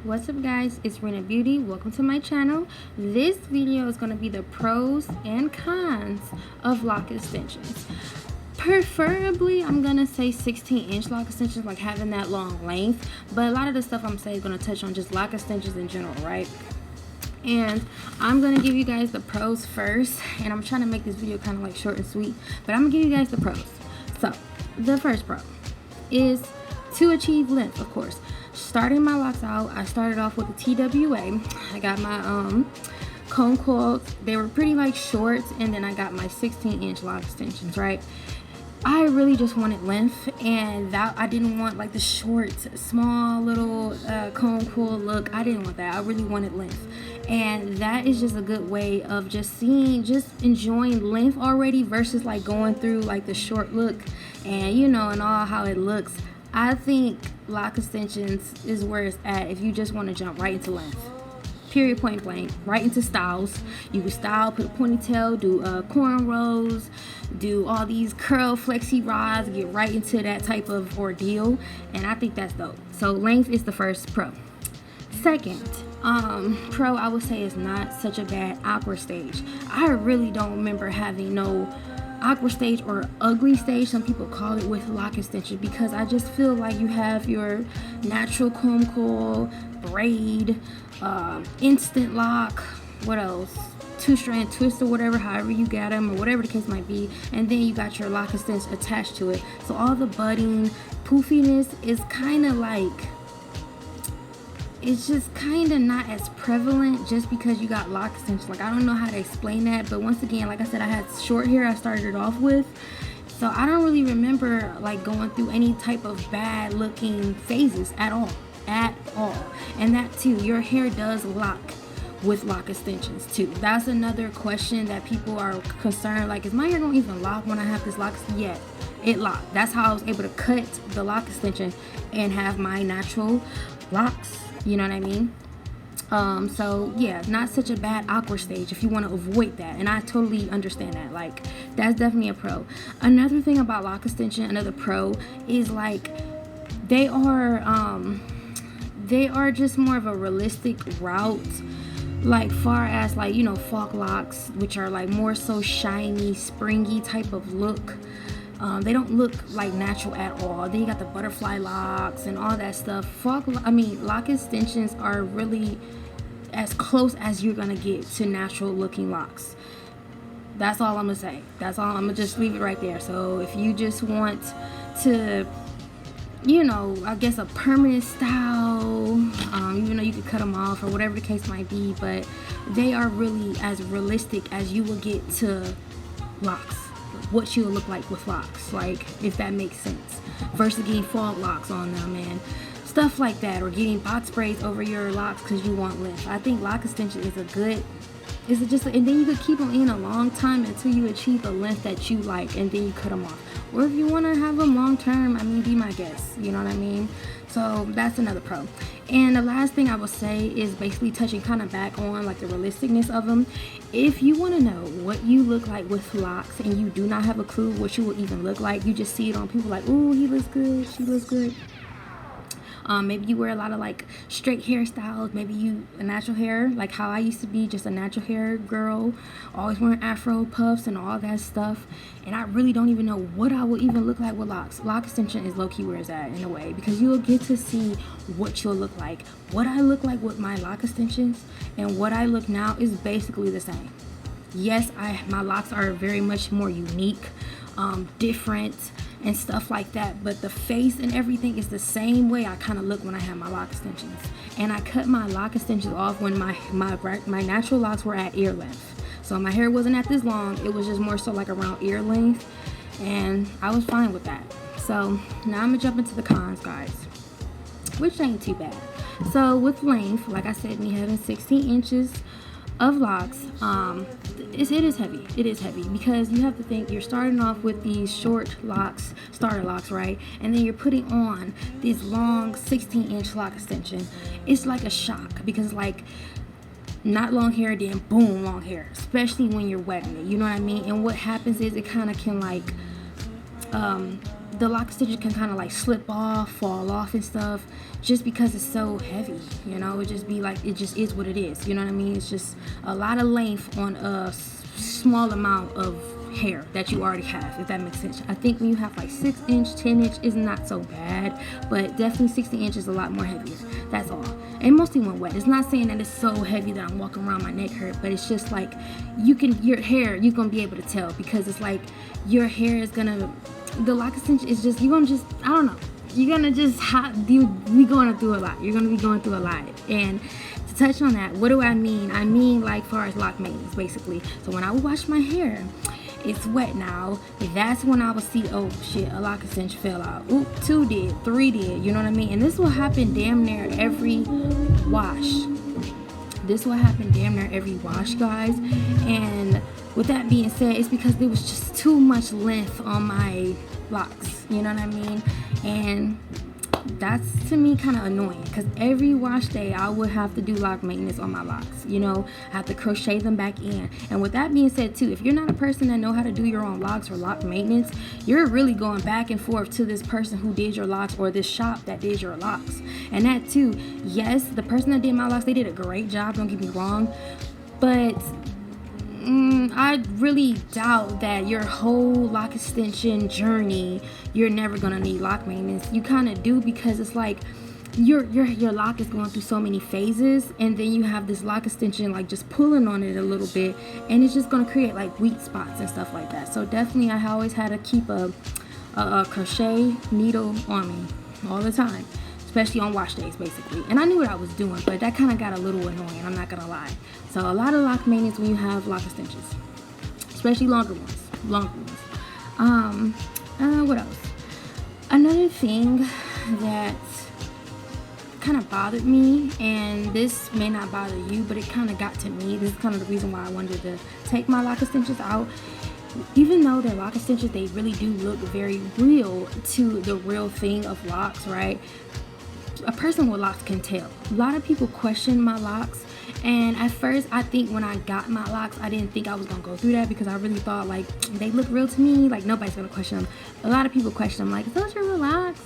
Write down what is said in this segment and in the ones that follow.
What's up guys, it's Rena Beauty. Welcome to my channel. This video is going to be the pros and cons of lock extensions. Preferably, I'm going to say 16-inch lock extensions, like having that long length, but a lot of the stuff I'm saying is going to touch on just lock extensions in general, right? And I'm going to give you guys the pros first, and I'm trying to make this video kind of like short and sweet, but I'm going to give you guys the pros. So the first pro is to achieve length, of course. Starting my locks out, I started off with a TWA. I got my cone coils. They were pretty like short, and then I got my 16-inch lock extensions, right? I really just wanted length, and that I didn't want like the short, small little cone coil look. I didn't want that. I really wanted length, and that is just a good way of just enjoying length already versus like going through like the short look and and all how it looks. I think lock extensions is where it's at if you just want to jump right into length. Period, point blank. Right into styles. You can style, put a ponytail, do cornrows, do all these curl flexi rods, get right into that type of ordeal, and I think that's dope. So length is the first pro. Second, pro I would say is not such a bad awkward stage. I really don't remember having no awkward stage or ugly stage, some people call it, with lock extension, because I just feel like you have your natural comb coil, braid, instant lock, what else, 2-strand twist or whatever, however you got them, or whatever the case might be, and then you got your lock extension attached to it. So all the budding poofiness is kind of like, it's just kind of not as prevalent just because you got lock extensions. Like, I don't know how to explain that, but once again, like I said, I had short hair I started it off with, so I don't really remember like going through any type of bad looking phases at all. And that too, your hair does lock with lock extensions too. That's another question that people are concerned, like, is my hair gonna even lock when I have this lock? Yeah, it locked. That's how I was able to cut the lock extension and have my natural locks, you know what I mean? So yeah, not such a bad awkward stage if you want to avoid that, and I totally understand that. Like, that's definitely a pro. Another thing about lock extension, another pro, is like they are just more of a realistic route, like far as like faux locks, which are like more so shiny, springy type of look. They don't look like natural at all. Then you got the butterfly locks and all that stuff. Lock extensions are really as close as you're gonna get to natural looking locks. That's all I'm gonna say. That's all. I'm gonna just leave it right there. So if you just want to, I guess a permanent style, even though you could cut them off or whatever the case might be, but they are really as realistic as you will get to locks. What you'll look like with locks, like, if that makes sense, versus getting fog locks on them and stuff like that, or getting box braids over your locks because you want length. I think lock extension is and then you could keep them in a long time until you achieve a length that you like, and then you cut them off. Or if you want to have them long term, be my guest, you know what I mean? So that's another pro. And the last thing I will say is basically touching kind of back on like the realisticness of them. If you want to know what you look like with locks and you do not have a clue what you will even look like, you just see it on people like, ooh, he looks good, she looks good. Maybe you wear a lot of like straight hairstyles. Maybe you a natural hair, like how I used to be, just a natural hair girl, always wearing afro puffs and all that stuff. And I really don't even know what I will even look like with locks. Lock extension is low-key where it's at in a way, because you'll get to see what you'll look like. What I look like with my lock extensions and what I look now is basically the same. Yes, my locks are very much more unique, different, and stuff like that, but the face and everything is the same way I kind of look when I have my lock extensions. And I cut my lock extensions off when my natural locks were at ear length, so my hair wasn't at this long. It was just more so like around ear length, and I was fine with that. So now I'm gonna jump into the cons, guys, which ain't too bad. So with length, like I said, me having 16 inches of locks, it is heavy because you have to think you're starting off with these short locks, starter locks, right? And then you're putting on this long 16-inch lock extension. It's like a shock, because like, not long hair, then boom, long hair, especially when you're wetting it, you know what I mean? And what happens is it kind of can like the lock extension can kind of like slip off, fall off and stuff, just because it's so heavy. You know, it just be like, it just is what it is. You know what I mean? It's just a lot of length on a small amount of hair that you already have, if that makes sense. I think when you have like 6-inch, 10-inch is not so bad, but definitely 60-inch is a lot more heavier. That's all. And mostly when wet. It's not saying that it's so heavy that I'm walking around my neck hurt, but it's just like your hair, you're gonna be able to tell, because it's like your hair is gonna, the lock extension is just, you're gonna just, I don't know, you're gonna just be going through a lot. You're gonna be going through a lot. And to touch on that, what do I mean? I mean like far as lock maintenance, basically. So when I would wash my hair, it's wet now, that's when I would see, oh shit, a lock extension fell out. Oop, 2 did, 3 did, you know what I mean? And this will happen damn near every wash. This will happen damn near every wash, guys. And with that being said, it's because there was just too much length on my locks, you know what I mean? And that's, to me, kind of annoying, because every wash day I would have to do lock maintenance on my locks. You know, I have to crochet them back in. And with that being said too, if you're not a person that know how to do your own locks or lock maintenance, you're really going back and forth to this person who did your locks or this shop that did your locks. And that too, yes, the person that did my locks, they did a great job, don't get me wrong, but I really doubt that your whole lock extension journey, you're never gonna need lock maintenance. You kind of do, because it's like your lock is going through so many phases, and then you have this lock extension like just pulling on it a little bit, and it's just gonna create like weak spots and stuff like that. So definitely, I always had to keep a crochet needle on me all the time, especially on wash days, basically. And I knew what I was doing, but that kind of got a little annoying, I'm not gonna lie. So a lot of lock maintenance when you have lock extensions, especially longer ones. What else? Another thing that kind of bothered me, and this may not bother you, but it kind of got to me. This is kind of the reason why I wanted to take my lock extensions out. Even though they're lock extensions, they really do look very real to the real thing of locks, right? A person with locks can tell. A lot of people question my locks, and at first I think when I got my locks, I didn't think I was gonna go through that, because I really thought like they look real to me, like nobody's gonna question them. A lot of people question them, like, those are real locks?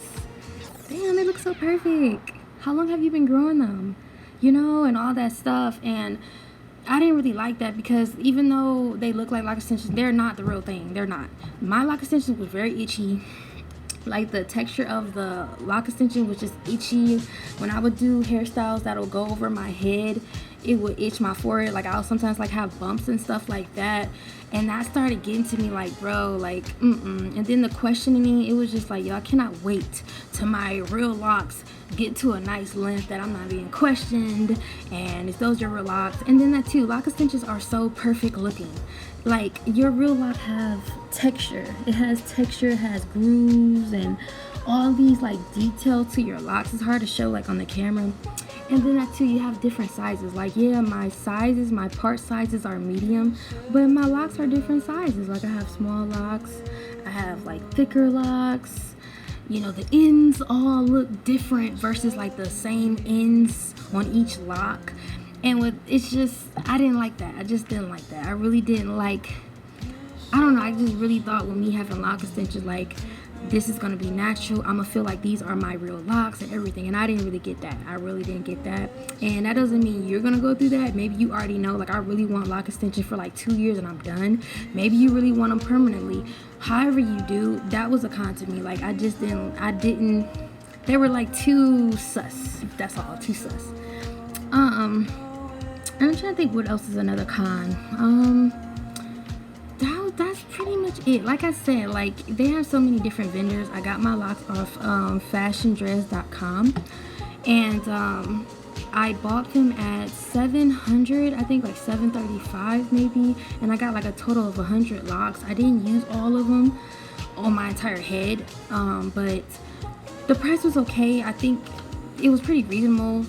Damn, they look so perfect. How long have you been growing them? You know, and all that stuff. And I didn't really like that, because even though they look like lock extensions, they're not the real thing. They're not. My lock extensions was very itchy. Like, the texture of the lock extension was just itchy. When I would do hairstyles that'll go over my head, it would itch my forehead. Like, I'll sometimes like have bumps and stuff like that, and that started getting to me, like, bro, like, and then the questioning, it was just like, yo, I cannot wait till my real locks get to a nice length that I'm not being questioned, and if those are real locks. And then that too, lock extensions are so perfect looking. Like, your real lock have texture. It has texture, it has grooves, and all these like detail to your locks. It's hard to show like on the camera. And then that too, you have different sizes. Like, yeah, my part sizes are medium, but my locks are different sizes. Like, I have small locks, I have like thicker locks. You know, the ends all look different versus like the same ends on each lock. And it's just, I didn't like that. I just didn't like that. I really didn't like, I don't know, I just really thought with me having lock extensions, like, this is going to be natural. I'm going to feel like these are my real locks and everything. And I didn't really get that. I really didn't get that. And that doesn't mean you're going to go through that. Maybe you already know, like, I really want lock extensions for like 2 years and I'm done. Maybe you really want them permanently. However you do, that was a con to me. Like, I didn't, they were like too sus. That's all, too sus. I'm trying to think what else is another con. That's pretty much it. Like I said, like, they have so many different vendors. I got my locks off fashiondress.com, and I bought them at $700, I think, like $735 maybe, and I got like a total of 100 locks. I didn't use all of them on my entire head, but the price was okay. I think it was pretty reasonable.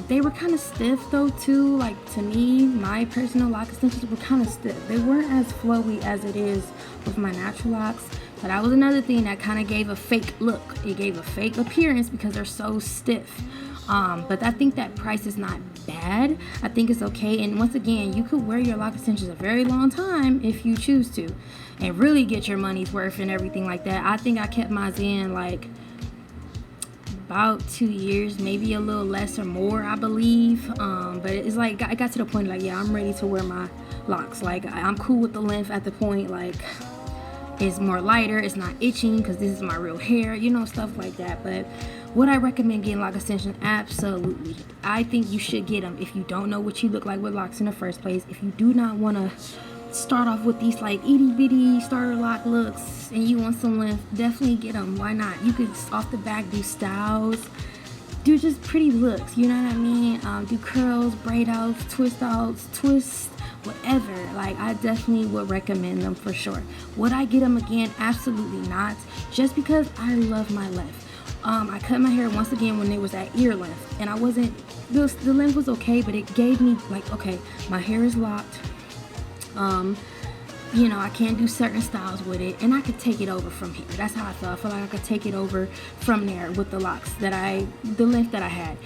They were kind of stiff though too. Like, to me, my personal lock extensions were kind of stiff. They weren't as flowy as it is with my natural locks. But that was another thing that kind of gave a fake look. It gave a fake appearance because they're so stiff. But I think that price is not bad bad. I think it's okay. And once again, you could wear your lock extensions a very long time if you choose to, and really get your money's worth and everything like that. I think I kept mine in like about 2 years, maybe a little less or more, I believe. But it's like I got to the point like, yeah, I'm ready to wear my locks. Like I'm cool with the length at the point, like it's more lighter, it's not itching because this is my real hair, you know, stuff like that. But would I recommend getting lock extensions? Absolutely. I think you should get them if you don't know what you look like with locks in the first place. If you do not want to start off with these like itty bitty starter lock looks and you want some length, definitely get them. Why not? You could off the back do styles, do just pretty looks, you know what I mean? Do curls, braid outs, twists, whatever. Like I definitely would recommend them for sure. Would I get them again? Absolutely not, just because I love my length. I cut my hair once again when it was at ear length, and I wasn't, the length was okay, but it gave me like, okay, my hair is locked, you know, I can't do certain styles with it, and I could take it over from here. That's how I felt. I feel like I could take it over from there with the locks the length that I had.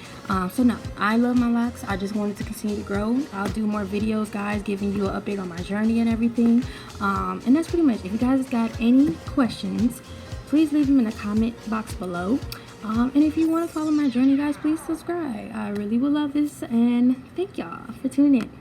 So no, I love my locks. I just wanted to continue to grow. I'll do more videos, guys, giving you an update on my journey and everything. And that's pretty much. If you guys got any questions, please leave them in the comment box below. And if you want to follow my journey, guys, please subscribe. I really would love this, and thank y'all for tuning in.